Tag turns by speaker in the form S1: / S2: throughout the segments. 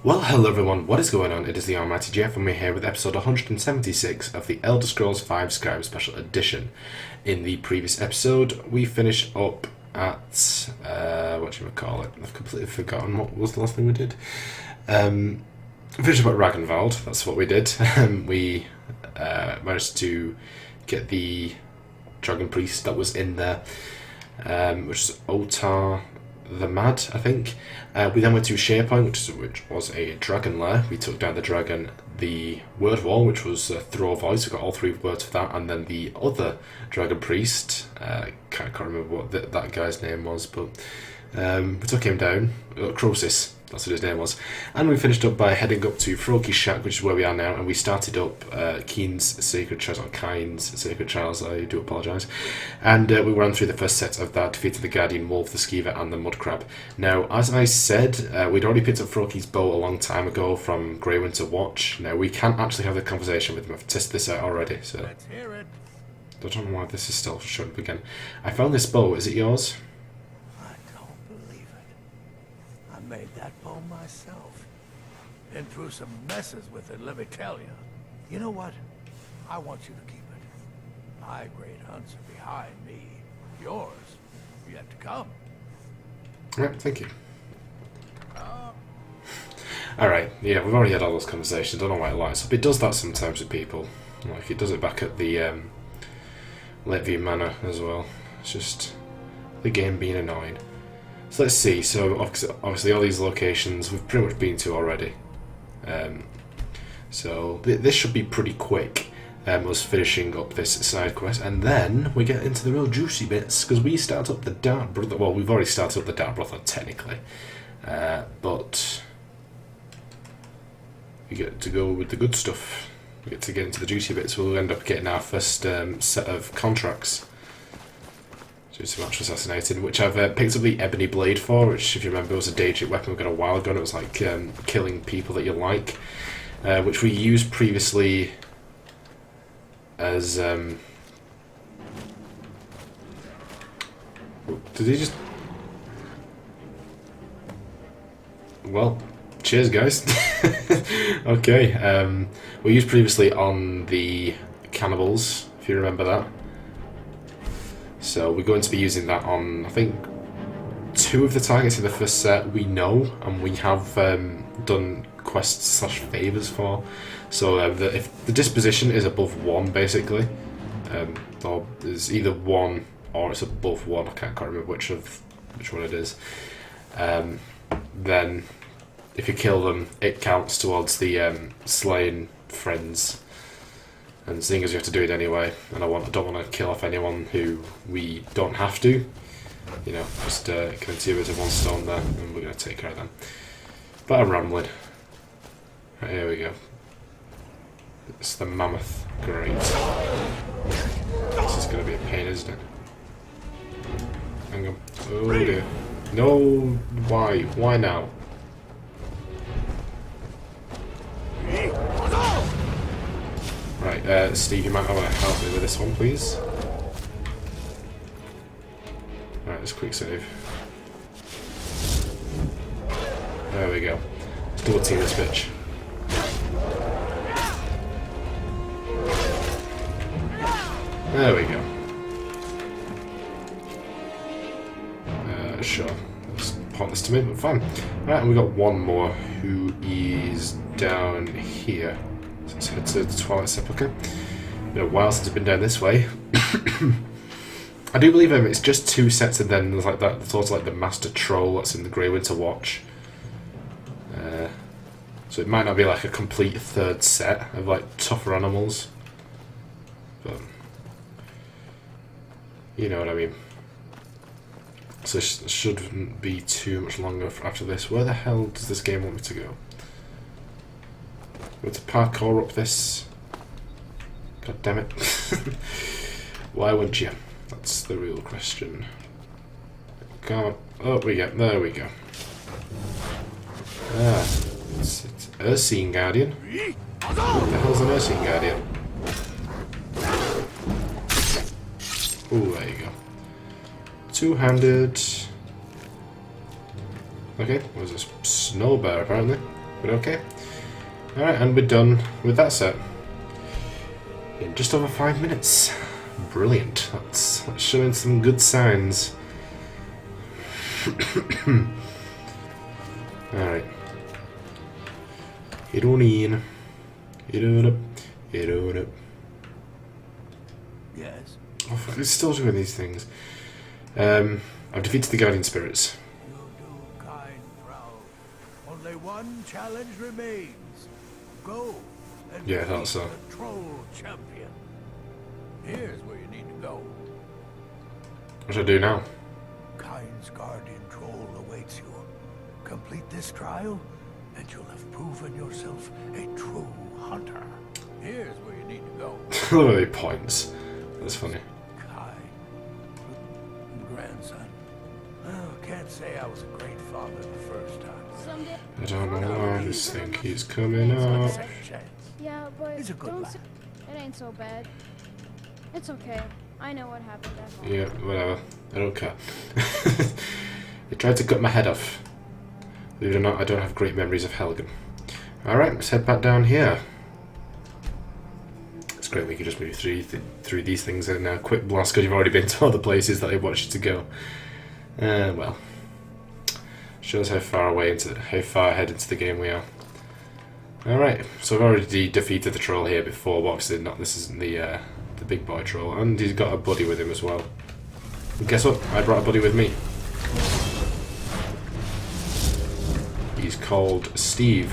S1: Well, hello everyone, what is going on? It is TheAlmightyGeoff and we're here with episode 176 of the Elder Scrolls V Skyrim Special Edition. In the previous episode, we finished up at, whatchamacallit, I've completely forgotten what was the last thing we did. Finished up at Ragnvald, that's what we did. We managed to get the Dragon Priest that was in there, which is Otar the Mad, I think. We then went to SharePoint, which was a dragon lair. We took down the dragon, the word wall, which was throw voice. We got all three words for that, and then the other dragon priest. Can't remember what that guy's name was, but we took him down. Croesus, that's what his name was. And we finished up by heading up to Froki's shack, which is where we are now, and we started up Kyne's Sacred Trials, or Kyne's Sacred Trials, I do apologise. And we ran through the first set of that, defeated the Guardian Wolf, the Skeever, and the Mud Crab. Now, as I said, we'd already picked up Froki's bow a long time ago from Grey Winter Watch. Now, we can't actually have the conversation with him. I've tested this out already, so
S2: Let's hear it.
S1: I don't know why this is still showing up again. I found this bow. Is it yours?
S2: I don't believe it. I made that bow myself. Been through some messes with it, let me tell you. You know what? I want you to keep it. My great hunts are behind me. Yours, yet to come.
S1: Alright, thank you. Alright, yeah, we've already had all those conversations. I don't know why it lights up. It does that sometimes with people. Like, it does it back at the Lakeview Manor as well. It's just the game being annoying. So let's see. So obviously all these locations we've pretty much been to already. So this should be pretty quick. Us finishing up this side quest, and then we get into the real juicy bits because we start up the Dark Brotherhood. Well, we've already started up the Dark Brotherhood technically, but we get to go with the good stuff. We get to get into the juicy bits. We'll end up getting our first set of contracts. Do some actual assassinating, which I've picked up the Ebony Blade for, which, if you remember, was a Daedric weapon we got a while ago, and it was like killing people that you like, which we used previously as... did he just... Well, cheers guys. Okay, we used previously on the cannibals, if you remember that. So we're going to be using that on, I think, 2 of the targets in the first set we know, and we have done quests / favours for. So if the disposition is above 1, basically, or is either 1 or it's above 1, I can't quite remember which one it is, then if you kill them, it counts towards the slain friends. And seeing as you have to do it anyway, and I don't want to kill off anyone who we don't have to, you know, just killing 2 birds with 1 stone there, and we're going to take care of them. But I'm rambling. Right, here we go. It's the mammoth. Great. This is going to be a pain, isn't it? Hang on. Oh dear. No, why? Why now? Right, Steve, you might want to help me with this one, please. Right, let's quick save. There we go. Let's double team this bitch. There we go. Sure. Let's pop this to me, but fine. Right, and we got one more who is down here. So let's head to the Twilight Sepulchre. Been a while since I've been down this way. I do believe it's just 2 sets, and then there's like that sort of like the Master Troll that's in the Grey Winter Watch. So it might not be like a complete 3rd set of like tougher animals, but you know what I mean. So it shouldn't be too much longer after this. Where the hell does this game want me to go? Go to parkour up this. God damn it. Why wouldn't you? That's the real question. Come on. Oh, there we go. Ah, it's Ursine Guardian. What the hell's an Ursine Guardian? Ooh, there you go. 2-handed. Okay, what is this? Snow bear, apparently. But okay. Alright, and we're done with that set. In just over 5 minutes. Brilliant. That's showing some good signs. Alright. Head on in. Head on up. Head on up.
S2: Yes.
S1: Oh, fuck, it's still doing these things. I've defeated the Guardian Spirits.
S2: You do kind proud. Only one challenge remains. Go and
S1: Yeah, I thought
S2: defeat
S1: so.
S2: the troll champion. Here's where you need to go.
S1: What should I do now?
S2: Kyne's guardian troll awaits you. Complete this trial, and you'll have proven yourself a true hunter. Here's where you need to go.
S1: Look at the points. That's funny.
S2: Kyne, grandson. Oh, can't say I was a great father the first time.
S3: Someday.
S1: I don't know why I just think he's coming up.
S2: Second chance.
S3: Yeah, but
S2: He's a good
S3: don't
S2: lad.
S3: say it ain't so bad. It's okay. I know what happened at home.
S1: Yeah, whatever. I don't care. They tried to cut my head off. Believe it or not, I don't have great memories of Helgen. Alright, let's head back down here. It's great we can just move through these things in a quick blast because you've already been to all the places that they want you to go. Well. Shows how far ahead into the game we are. Alright, so I've already defeated the troll here before, but obviously this isn't the big boy troll, and he's got a buddy with him as well. And guess what? I brought a buddy with me. He's called Steve.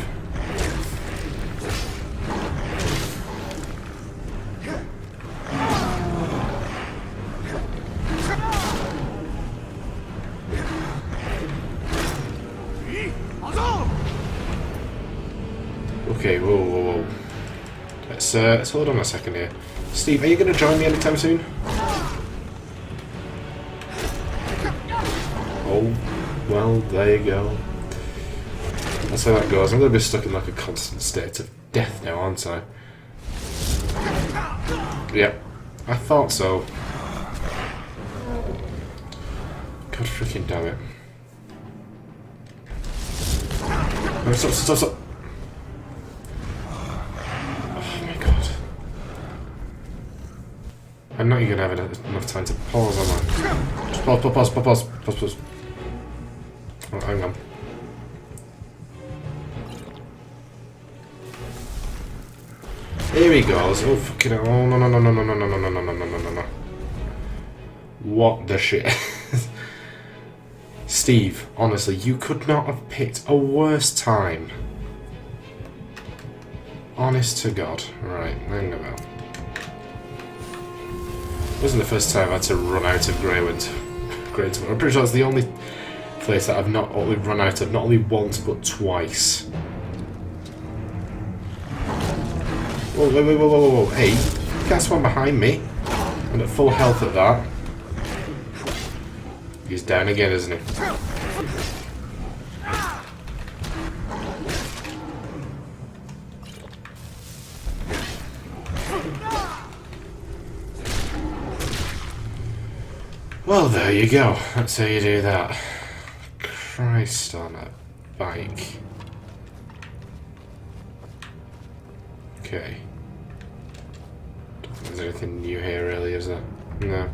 S1: Okay, whoa. Let's hold on a second here. Steve, are you going to join me anytime soon? Oh, well, there you go. That's how that goes. I'm going to be stuck in like a constant state of death now, aren't I? Yep, I thought so. God freaking damn it. No, stop. I'm not even gonna have enough time to pause, am I? Just pause. Oh, hang on. Here he goes. Oh, fucking hell. Oh, no. What the shit? Steve, honestly, you could not have picked a worse time. Honest to God. Right, hang about. It wasn't the first time I had to run out of Greywind. I'm pretty sure it's the only place that I've not only run out of, not only once, but twice. Whoa. Hey, you can't spawn behind me. I'm at full health at that. He's down again, isn't he? Well, there you go. That's how you do that. Christ on a bike. Okay. Don't think there's anything new here, really, is there? No.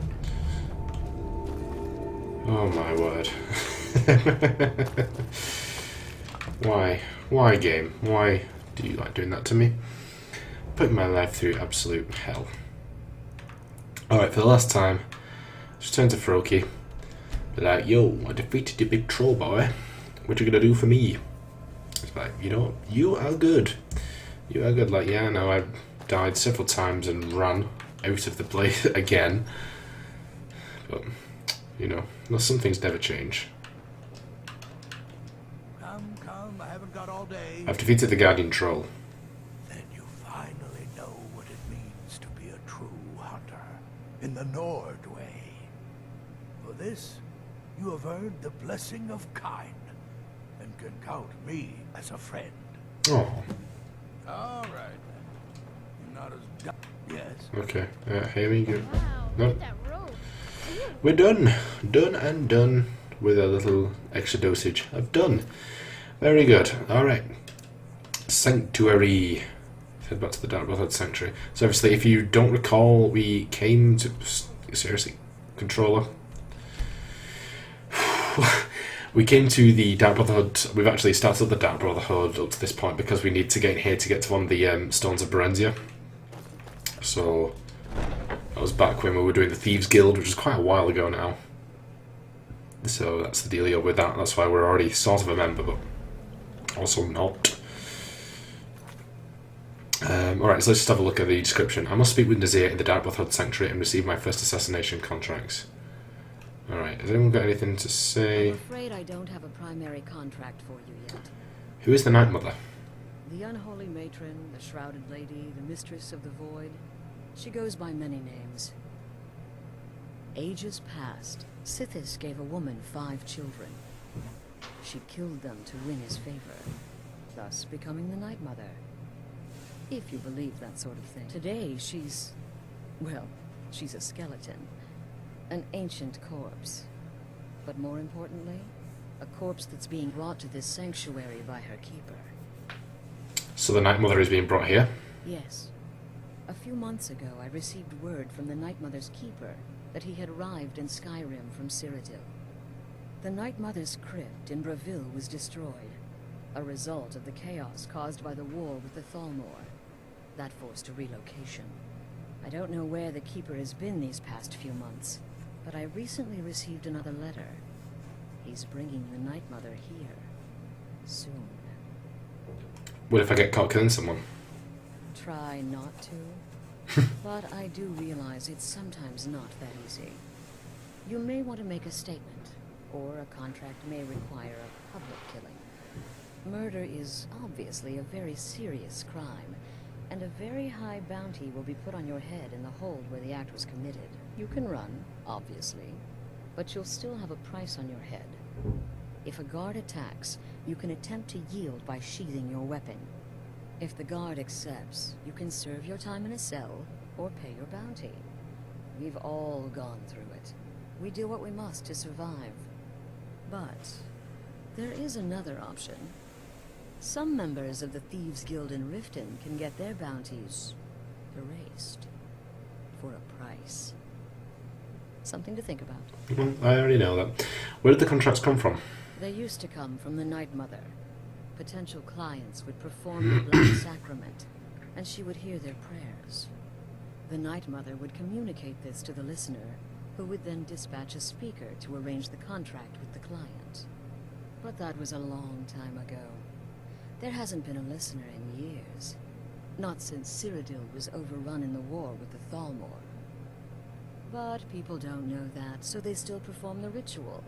S1: Oh my word. Why? Why, game? Why do you like doing that to me? Putting my life through absolute hell. Alright, for the last time, just turn to Froki. Be like, yo, I defeated the big troll boy. What you gonna do for me? It's like, you know, you are good. You are good. Like, yeah, I know, I've died several times and run out of the place again. But, you know, some things never change.
S2: Come, I haven't got all day.
S1: I've defeated the Guardian Troll.
S2: Then you finally know what it means to be a true hunter in the Nord way. For this, you have earned the blessing of Kyne, and can count me as a friend.
S1: Oh,
S2: All right, then. You're not as dumb. Yes.
S1: okay. Here we go.
S3: Wow,
S1: No.
S3: look at that rope.
S1: We're done. Done with a little extra dosage of done. Very good. Alright. Sanctuary. Head back to the Dark Brotherhood Sanctuary. So obviously, if you don't recall, we came to... Seriously, controller. We came to the Dark Brotherhood. We've actually started the Dark Brotherhood up to this point because we need to get in here to get to one of the Stones of Berenzia. So that was back when we were doing the Thieves Guild, which is quite a while ago now. So that's the dealio with that. That's why we're already sort of a member, but also not. Alright, so let's just have a look at the description. I must speak with Nazir in the Dark Brotherhood Sanctuary and receive my first assassination contracts. Alright, has anyone got anything to say?
S4: I'm afraid I don't have a primary contract for you yet.
S1: Who is the Night Mother?
S4: The unholy matron, the shrouded lady, the mistress of the void. She goes by many names. Ages past, Sithis gave a woman 5 children. She killed them to win his favor, thus becoming the Night Mother. If you believe that sort of thing. Today, she's... well, she's a skeleton. An ancient corpse. But more importantly, a corpse that's being brought to this sanctuary by her keeper.
S1: So the Night Mother is being brought here?
S4: Yes. A few months ago, I received word from the Night Mother's keeper that he had arrived in Skyrim from Cyrodiil. The Night Mother's crypt in Bravil was destroyed, a result of the chaos caused by the war with the Thalmor. That forced a relocation. I don't know where the keeper has been these past few months, but I recently received another letter. He's bringing the Night Mother here. Soon.
S1: What if I get caught killing someone?
S4: Try not to. But I do realize it's sometimes not that easy. You may want to make a statement, or a contract may require a public killing. Murder is obviously a very serious crime, and a very high bounty will be put on your head in the hold where the act was committed. You can run, obviously, but you'll still have a price on your head. If a guard attacks, you can attempt to yield by sheathing your weapon. If the guard accepts, you can serve your time in a cell, or pay your bounty. We've all gone through it. We do what we must to survive. But there is another option. Some members of the Thieves Guild in Riften can get their bounties erased. For a price. Something to think about.
S1: Well, I already know that. Where did the contracts come from?
S4: They used to come from the Night Mother. Potential clients would perform the Black Sacrament, and she would hear their prayers. The Night Mother would communicate this to the listener, who would then dispatch a speaker to arrange the contract with the client. But that was a long time ago. There hasn't been a listener in years. Not since Cyrodiil was overrun in the war with the Thalmor. But people don't know that, so they still perform the ritual.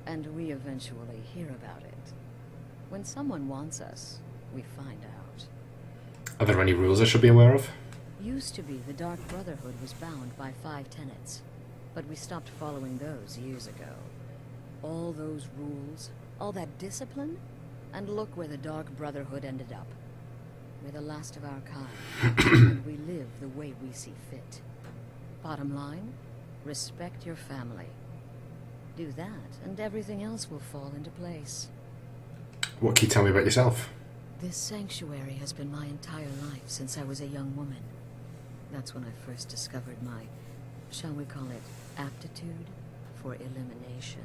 S4: And we eventually hear about it. When someone wants us, we find out.
S1: Are there any rules I should be aware of?
S4: Used to be the Dark Brotherhood was bound by 5 tenets, but we stopped following those years ago. All those rules, all that discipline, and look where the Dark Brotherhood ended up. We're the last of our kind, and we live the way we see fit. Bottom line, respect your family. Do that, and everything else will fall into place.
S1: What can you tell me about yourself?
S4: This sanctuary has been my entire life since I was a young woman. That's when I first discovered my, shall we call it, aptitude for elimination.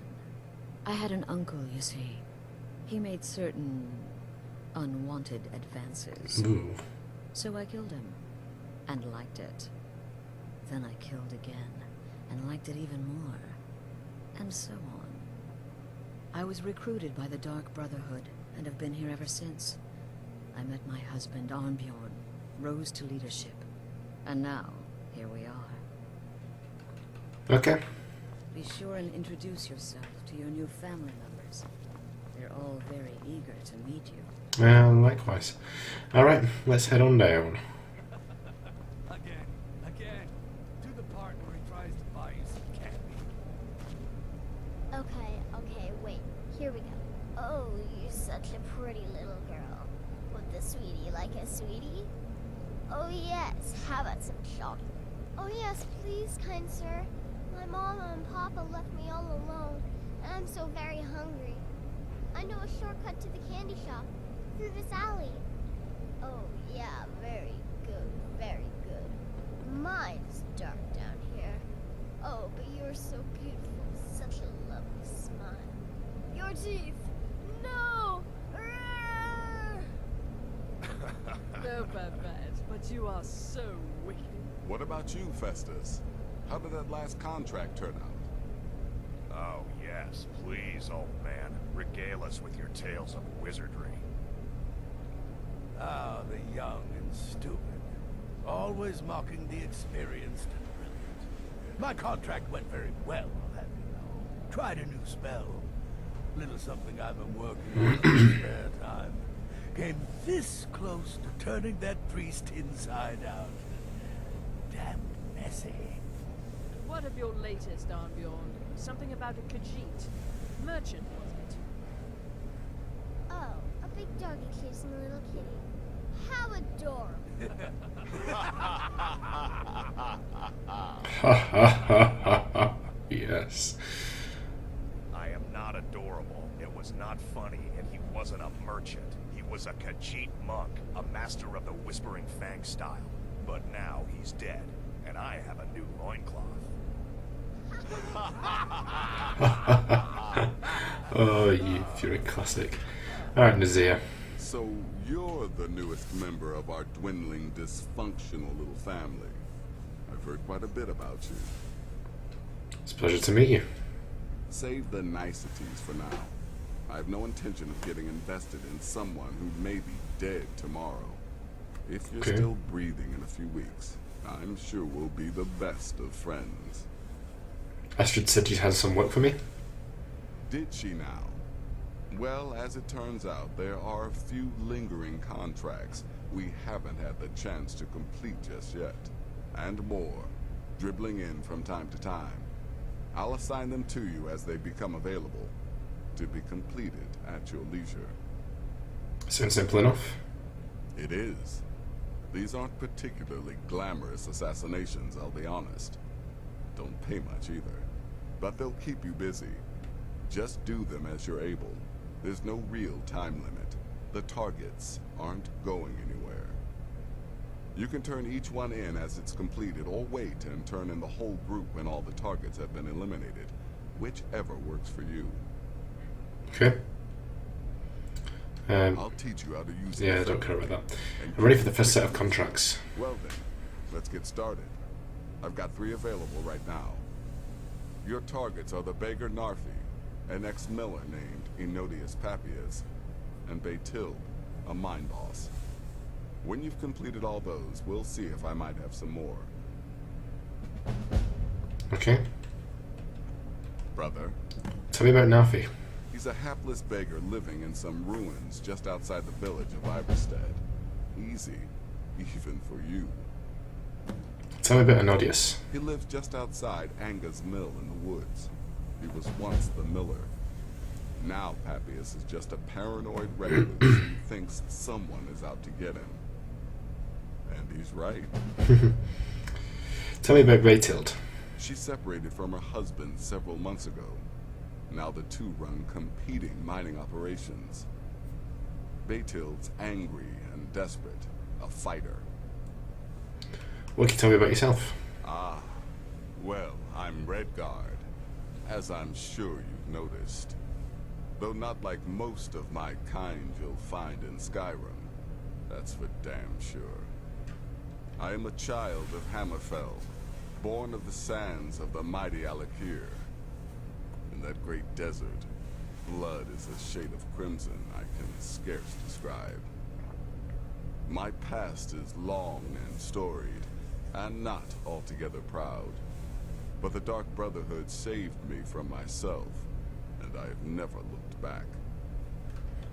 S4: I had an uncle, you see. He made certain unwanted advances.
S1: Ooh.
S4: So I killed him, and liked it. Then I killed again, and liked it even more. And so on. I was recruited by the Dark Brotherhood, and have been here ever since. I met my husband, Arnbjorn, rose to leadership, and now, here we are.
S1: Okay.
S4: Be sure and introduce yourself to your new family members. They're all very eager to meet you.
S1: Well, likewise. Alright, let's head on down.
S2: Again. To the part where he tries to buy you some candy.
S5: Okay, wait. Here we go. Oh, you're such a pretty little girl. With the sweetie like a sweetie? Oh yes, how about some chocolate? Oh yes, please, kind sir. My mama and papa left me all alone, and I'm so very hungry. I know a shortcut to the candy shop, through this alley. You're so beautiful. Such a lovely smile. Your teeth. No!
S6: No, Babette, but you are so wicked.
S7: What about you, Festus? How did that last contract turn out?
S8: Oh, yes, please, old man. Regale us with your tales of wizardry.
S2: Ah, the young and stupid. Always mocking the experienced and brilliant. My contract went very well, I'll have you know. Tried a new spell. Little something I've been working on in my spare time. Came this close to turning that priest inside out. Damn messy.
S6: What of your latest, Arnbjorn? Something about a Khajiit. Merchant, wasn't it?
S5: Oh, a big doggy chasing a little kitty. How adorable.
S1: Ha ha ha ha ha. Yes.
S8: I am not adorable. It was not funny, and he wasn't a merchant. He was a Khajiit monk, a master of the Whispering Fang style. But now he's dead, and I have a new loincloth.
S1: Oh, you're a classic. Alright, Nazir.
S7: So you're the newest member of our dwindling, dysfunctional little family. I've heard quite a bit about you.
S1: It's a pleasure to meet you.
S7: Save the niceties for now. I have no intention of getting invested in someone who may be dead tomorrow. If you're
S1: Okay.
S7: still breathing in a few weeks, I'm sure we'll be the best of friends.
S1: Astrid said you had some work for me.
S7: Did she now? Well, as it turns out, there are a few lingering contracts we haven't had the chance to complete just yet. And more, dribbling in from time to time. I'll assign them to you as they become available, to be completed at your leisure.
S1: Sounds simple enough.
S7: It is. These aren't particularly glamorous assassinations, I'll be honest. Don't pay much either. But they'll keep you busy. Just do them as you're able. There's no real time limit. The targets aren't going anywhere. You can turn each one in as it's completed, or wait and turn in the whole group when all the targets have been eliminated. Whichever works for you.
S1: Okay.
S7: I'll teach you how to use
S1: Yeah, I don't care about that. I'm ready for the first set of contracts.
S7: Well then, let's get started. I've got 3 available right now. Your targets are the beggar Narfi, an ex-miller named Enodius Papias, and Baytilb, a mine boss. When you've completed all those, we'll see if I might have some more.
S1: Okay.
S7: Brother,
S1: Tell me about Nafi.
S7: he's a hapless beggar living in some ruins just outside the village of Iverstead. Easy, even for you.
S1: Tell me about Enodius.
S7: He lives just outside Anga's mill in the woods. He was once the miller. Now Papias is just a paranoid recluse who thinks someone is out to get him. And he's right.
S1: Tell me about Raytild.
S7: She separated from her husband several months ago. Now the two run competing mining operations. Baytild's angry and desperate, a fighter.
S1: What can you tell me about yourself?
S7: Ah, well, I'm Redguard, as I'm sure you've noticed. Though not like most of my kind you'll find in Skyrim. That's for damn sure. I am a child of Hammerfell, born of the sands of the mighty Alakir. In that great desert, blood is a shade of crimson I can scarce describe. My past is long and storied, and not altogether proud. But the Dark Brotherhood saved me from myself, and I have never looked back.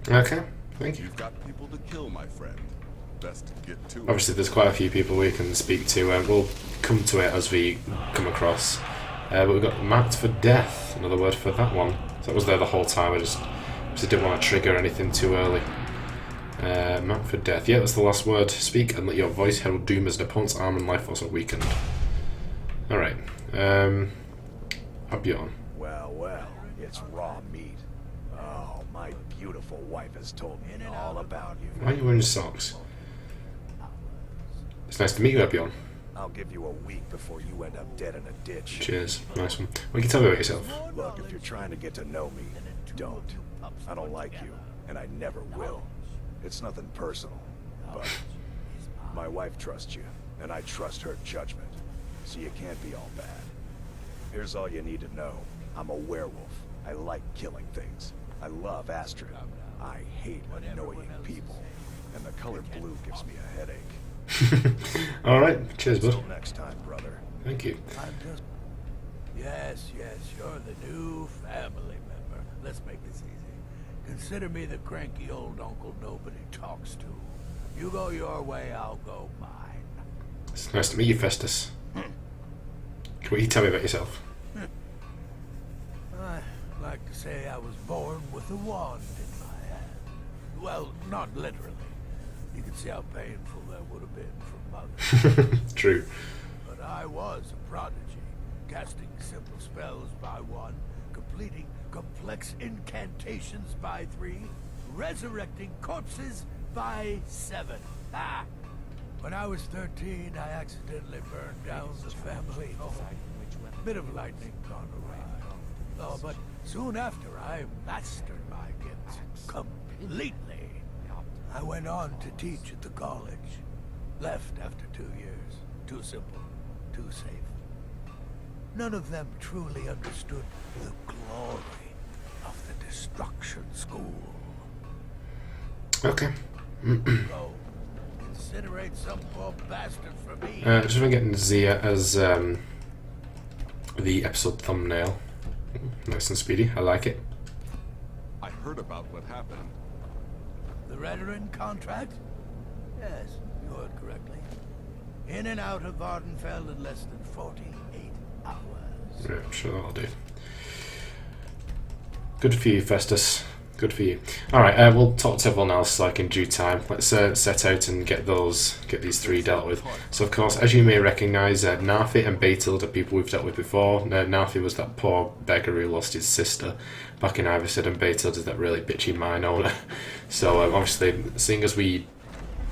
S1: Okay, thank you.
S7: You've got people to kill, my friend. Best to get to it.
S1: Obviously, there's quite a few people we can speak to. We'll come to it as we come across. But we've got marked for death. Another word for that one. So that was there the whole time. I just didn't want to trigger anything too early. Marked for death. Yeah, that's the last word. Speak and let your voice herald doom as an opponent's arm and life force are weakened. Alright. Abjorn.
S8: Well, it's raw meat. Oh, my beautiful wife has told me all about you.
S1: Why are you wearing socks? It's nice to meet you, Abjorn.
S8: I'll give you a week before you end up dead in a ditch.
S1: Cheers. Nice one. Well, you can tell me about yourself.
S8: Look, if you're trying to get to know me, don't. I don't like you, and I never will. It's nothing personal, but my wife trusts you, and I trust her judgment, so you can't be all bad. Here's all you need to know. I'm a werewolf. I like killing things. I love Astrid. I hate annoying people, and the color blue gives me a headache.
S1: Alright, cheers, bud.
S8: Till next time, brother.
S1: Thank you.
S2: I'm just... Yes, you're the new family member. Let's make this easy. Consider me the cranky old uncle nobody talks to. You go your way, I'll go mine.
S1: It's nice to meet you, Festus. Can you tell me about yourself?
S2: I like to say I was born with a wand in my hand. Well, not literally. You can see how painful that would have been for Mother.
S1: True.
S2: But I was a prodigy, casting simple spells by one, completing complex incantations by 3, resurrecting corpses by 7. Ah! When I was 13, I accidentally burned down the family home. Bit of lightning gone awry. Oh, but soon after, I mastered my gifts completely. I went on to teach at the college. Left after 2 years. Too simple, too safe. None of them truly understood the glory of the Destruction School.
S1: Okay.
S2: Go. Incinerate some poor bastard for me.
S1: Just want to get Nazir as the episode thumbnail. Nice and speedy. I like it.
S7: I heard about what happened.
S2: The Redoran contract? Yes, you heard correctly. In and out of Vardenfell in less than 48 hours.
S1: Yeah, I'm sure that'll do. Good for you, Festus. Good for you. Alright, we'll talk to everyone else like in due time. Let's set out and get these 3 dealt with. So of course, as you may recognise, Narfi and Beethild are people we've dealt with before. Narfi was that poor beggar who lost his sister back in Iverstead, and Beethild is that really bitchy mine owner. So obviously, seeing as we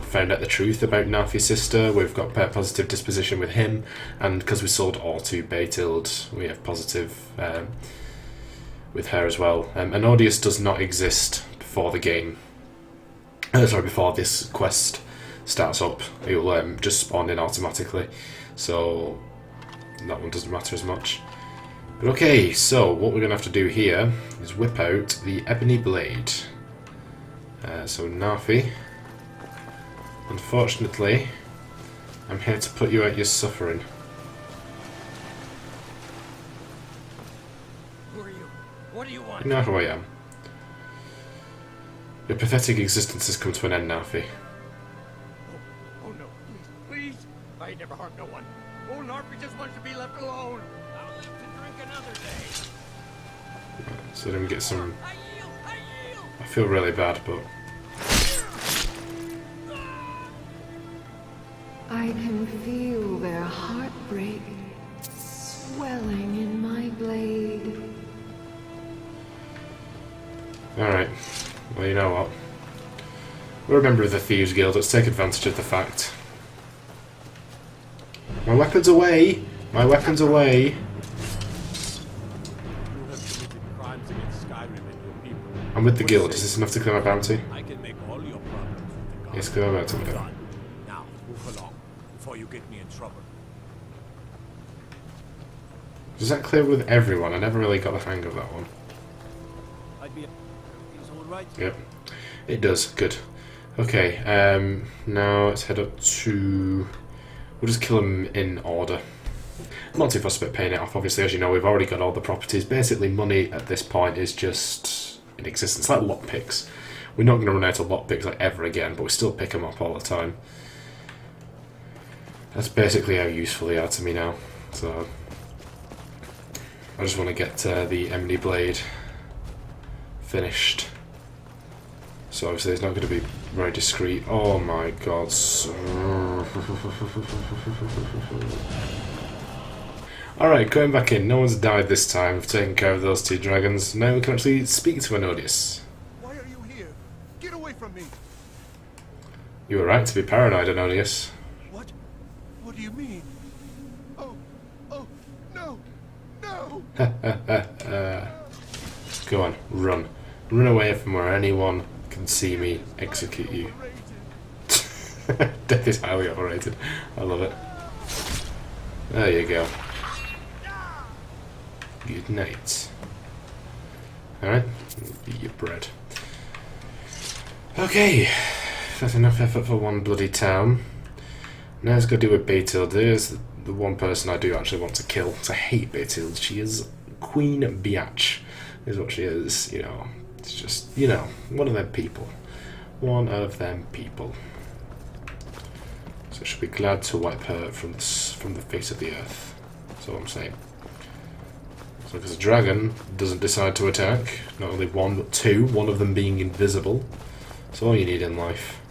S1: found out the truth about Narfi's sister, we've got a positive disposition with him, and because we sold all to Beethild, we have positive with her as well. Anodius does not exist before the game. Before this quest starts up. It will just spawn in automatically, so that one doesn't matter as much. But okay, so what we're going to have to do here is whip out the Ebony Blade. So Narfi, unfortunately, I'm here to put you out your suffering.
S2: Who are you? What do you want?
S1: You know who I am. Your pathetic existence has come to an end, Narfi.
S2: Oh no, please, please. I never harmed no one. Oh, Narfi just wants to be left alone. I'll live to drink another day.
S1: So then we get some...
S2: I yield.
S1: I feel really bad, but...
S9: I can feel their heartbreak swelling in my blade.
S1: Alright, well, you know what? We're a member of the Thieves Guild, let's take advantage of the fact. My weapon's away! My weapon's away!
S10: You have committed crimes against Skyrim and your people.
S1: I'm with the guild, is this enough to clear my bounty?
S10: I can make all your problems with the gods.
S1: Yes, clear my bounty.
S10: Done. Now, move along, before you get me in trouble.
S1: Does that clear with everyone? I never really got the hang of that one.
S10: I'd be... Everything's alright?
S1: Yep, it does, good. Okay, now let's head up to... We'll just kill them in order. I'm not too fussed about paying it off, obviously, as you know, we've already got all the properties. Basically, money at this point is just in existence, like lockpicks. We're not going to run out of lockpicks like ever again, but we still pick them up all the time. That's basically how useful they are to me now. So, I just want to get the Ebony Blade finished. So obviously it's not going to be very discreet. Oh my god. Alright, going back in. No one's died this time. We've taken care of those 2 dragons. Now we can actually speak to Anodius.
S8: Why are you here? Get away from me!
S1: You were right to be paranoid, Anodius.
S8: What? What do you mean?
S1: Go on, run. Run away from where anyone can see me execute you. Death is highly overrated. I love it. There you go. Good night. Alright, eat your bread. Okay, that's enough effort for one bloody town. Now let's go do with Batilde. There's the one person I do actually want to kill. I hate Batilde. She is Queen Biatch, is what she is. You know, it's just, you know, one of them people. One of them people. So I should be glad to wipe her from the face of the earth. That's all I'm saying. So because a dragon doesn't decide to attack, not only one but two, one of them being invisible. That's all you need in life.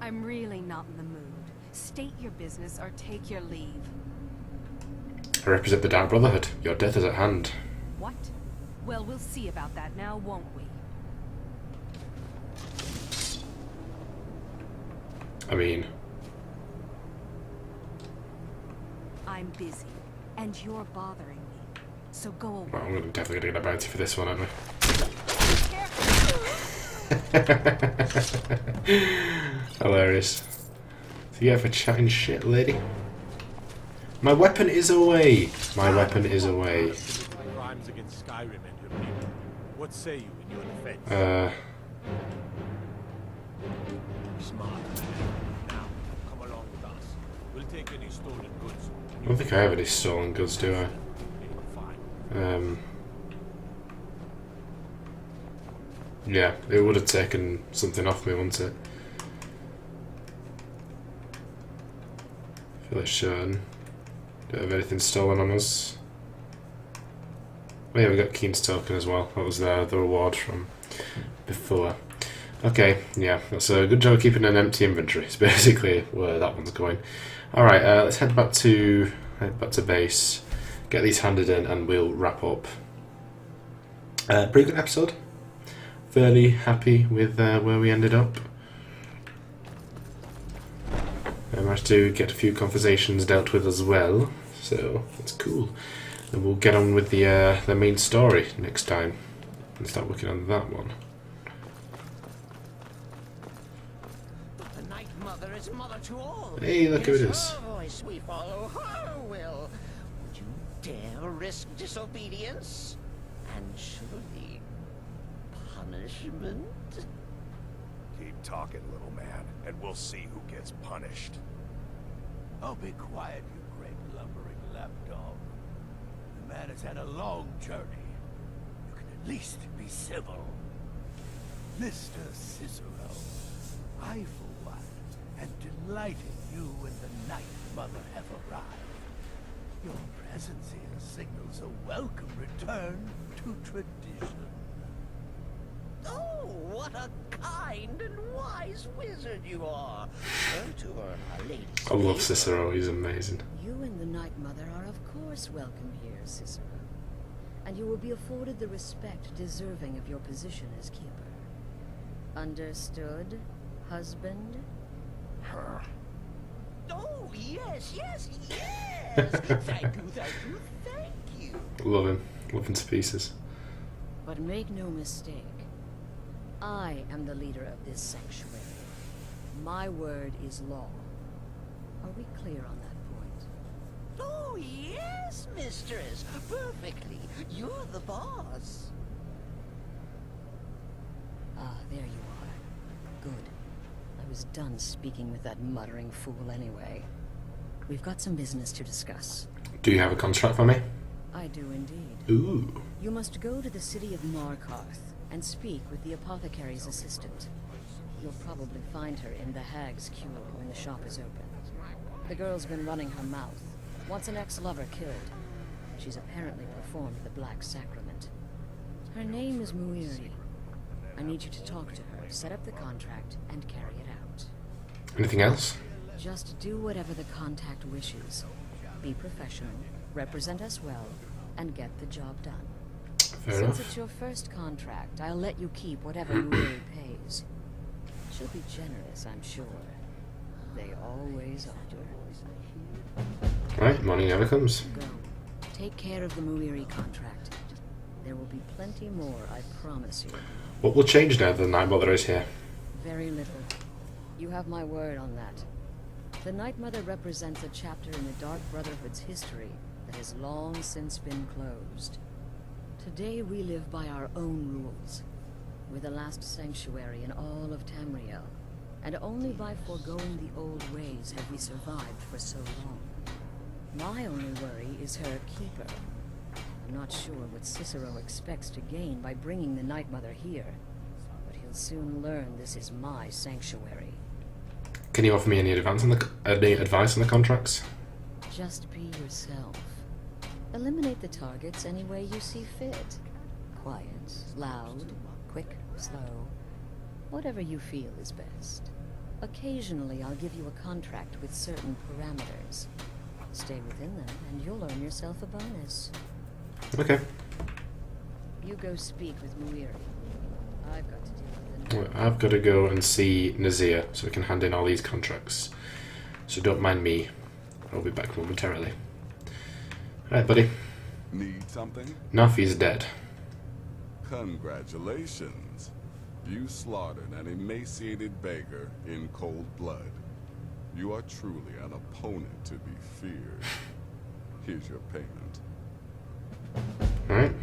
S11: I'm really not in the mood. State your business or take your leave.
S1: I represent the Dark Brotherhood. Your death is at hand.
S11: What? Well, we'll see about that now, won't we?
S1: I mean...
S11: I'm busy, and you're bothering me. So go away.
S1: Well, I'm definitely going to get a bounty for this one, aren't we? Hilarious. So yeah, for chatting shit, lady. My weapon is away. My weapon is away.
S10: Crimes against Skyrim and your people. What say you in your defense? Smart. Now, come along with us. We'll take any stolen goods.
S1: I don't think I have any stolen goods, do I? Yeah, it would have taken something off me, wouldn't it? I feel like shouldn't. Don't have anything stolen on us. Oh yeah, we got Kyne's token as well. That was the reward from before. Okay, yeah, that's a good job of keeping an empty inventory. It's basically where that one's going. Alright, let's head back to base, get these handed in, and we'll wrap up. Pretty good episode. Fairly happy with where we ended up. I managed to get a few conversations dealt with as well, so that's cool. And we'll get on with the main story next time and start working on that one.
S12: The Night Mother is mother to all.
S1: Hey, look who it is.
S12: It's her voice we follow, her will. Would you dare risk disobedience? And surely punishment?
S8: Keep talking, little man, and we'll see who gets punished.
S2: Oh, be quiet, you great lumbering lapdog. The man has had a long journey. You can at least be civil. Mr. Cicero, I, for one, am delighted you and the Night Mother have arrived. Your presence here signals a welcome return to tradition.
S12: Oh, what a kind and wise wizard you are. To earn our lady's
S1: I love Cicero, he's amazing.
S4: You and the Night Mother are of course welcome here, Cicero. And you will be afforded the respect deserving of your position as keeper. Understood, husband?
S12: Her. Oh, yes, yes, yes! Thank you, thank you, thank you!
S1: Love him. Love him to pieces.
S4: But make no mistake, I am the leader of this sanctuary. My word is law. Are we clear on that point?
S12: Oh, yes, mistress. Perfectly. You're the boss.
S4: Ah, there you are. Good. I was done speaking with that muttering fool anyway. We've got some business to discuss.
S1: Do you have a contract for me?
S4: I do indeed.
S1: Ooh.
S4: You must go to the city of Markarth and speak with the apothecary's assistant. You'll probably find her in the Hag's Cure when the shop is open. The girl's been running her mouth. Wants an ex-lover killed. She's apparently performed the Black Sacrament. Her name is Muiri. I need you to talk to her, set up the contract, and carry it out.
S1: Anything else?
S4: Just do whatever the contact wishes. Be professional, represent us well, and get the job done.
S1: Fair
S4: Since
S1: enough.
S4: it's your first contract, I'll let you keep whatever Muiri pays. She'll be generous, I'm sure. They always are.
S1: Right, money never comes.
S4: Go. Take care of the Muiri contract. There will be plenty more, I promise you.
S1: What will change now that the Night Mother is here?
S4: Very little. You have my word on that. The Night Mother represents a chapter in the Dark Brotherhood's history that has long since been closed. Today we live by our own rules. We're the last sanctuary in all of Tamriel, and only by foregoing the old ways have we survived for so long. My only worry is her keeper. I'm not sure what Cicero expects to gain by bringing the Night Mother here, but he'll soon learn this is my sanctuary.
S1: Can you offer me any advice on the contracts?
S4: Just be yourself. Eliminate the targets any way you see fit. Quiet, loud, quick, slow. Whatever you feel is best. Occasionally I'll give you a contract with certain parameters. Stay within them and you'll earn yourself a bonus.
S1: Okay.
S4: You go speak with Muiri. I've got to deal with the...
S1: Well, I've got to go and see Nazir so we can hand in all these contracts. So don't mind me. I'll be back momentarily. Alright, buddy.
S7: Need something?
S1: Nafi's dead.
S7: Congratulations. You slaughtered an emaciated beggar in cold blood. You are truly an opponent to be feared. Here's your payment.
S1: Alright.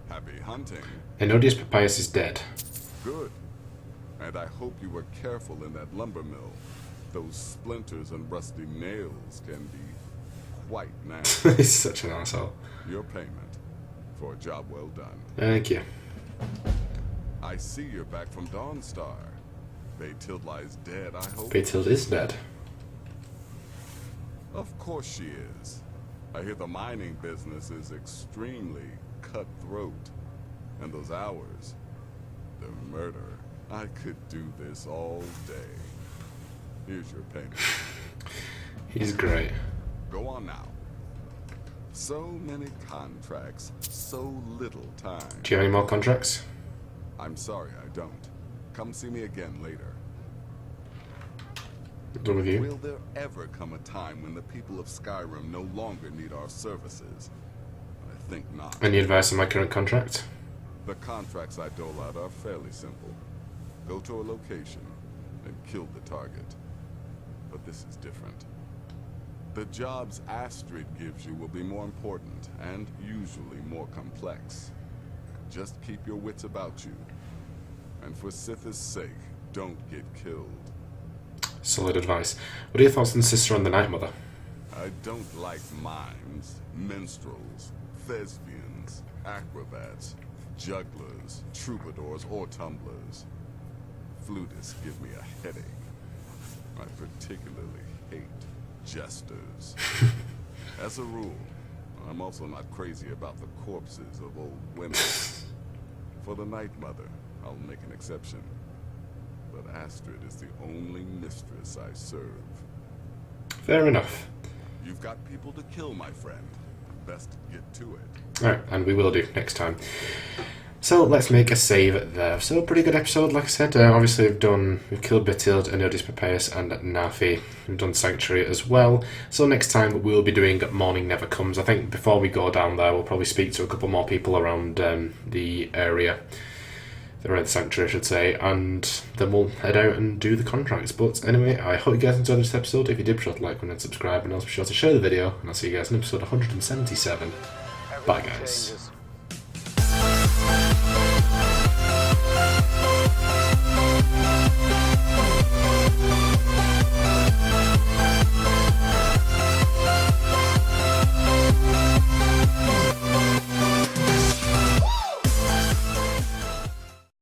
S7: Happy hunting.
S1: Enodius Papyrus is dead.
S7: Good. And I hope you were careful in that lumber mill. Those splinters and rusty nails can be quite nasty.
S1: He's such an asshole.
S7: Your payment for a job well done.
S1: Thank you.
S7: I see you're back from Dawnstar. Baytild lies dead, I hope.
S1: Baytild is dead.
S7: Of course she is. I hear the mining business is extremely cutthroat. And those hours, the murder. I could do this all day. Here's your payment.
S1: He's great.
S7: Go on now. So many contracts, so little time.
S1: Do you have any more contracts?
S7: I'm sorry, I don't. Come see me again later.
S1: Done with you?
S7: Will there ever come a time when the people of Skyrim no longer need our services? I think not.
S1: Any advice on my current contract?
S7: The contracts I dole out are fairly simple. Go to a location and kill the target. But this is different. The jobs Astrid gives you will be more important and usually more complex. Just keep your wits about you. And for Sith's sake, don't get killed.
S1: Solid advice. What are your thoughts on Sister and the Night Mother?
S7: I don't like mimes, minstrels, thespians, acrobats, jugglers, troubadours, or tumblers. Flutists give me a headache. I particularly hate jesters. As a rule, I'm also not crazy about the corpses of old women. For the Night Mother, I'll make an exception. But Astrid is the only mistress I serve.
S1: Fair enough.
S7: You've got people to kill, my friend. Best get to it.
S1: Alright, and we will do next time. So let's make a save there. So pretty good episode, like I said. Obviously we've killed Baytild, Enodius Papyrus, and Nafi. We've done Sanctuary as well. So next time we'll be doing Morning Never Comes. I think before we go down there, we'll probably speak to a couple more people around the area. Around the Sanctuary, I should say. And then we'll head out and do the contracts. But anyway, I hope you guys enjoyed this episode. If you did, be sure to like, comment, and subscribe. And also be sure to share the video. And I'll see you guys in episode 177. Bye, guys.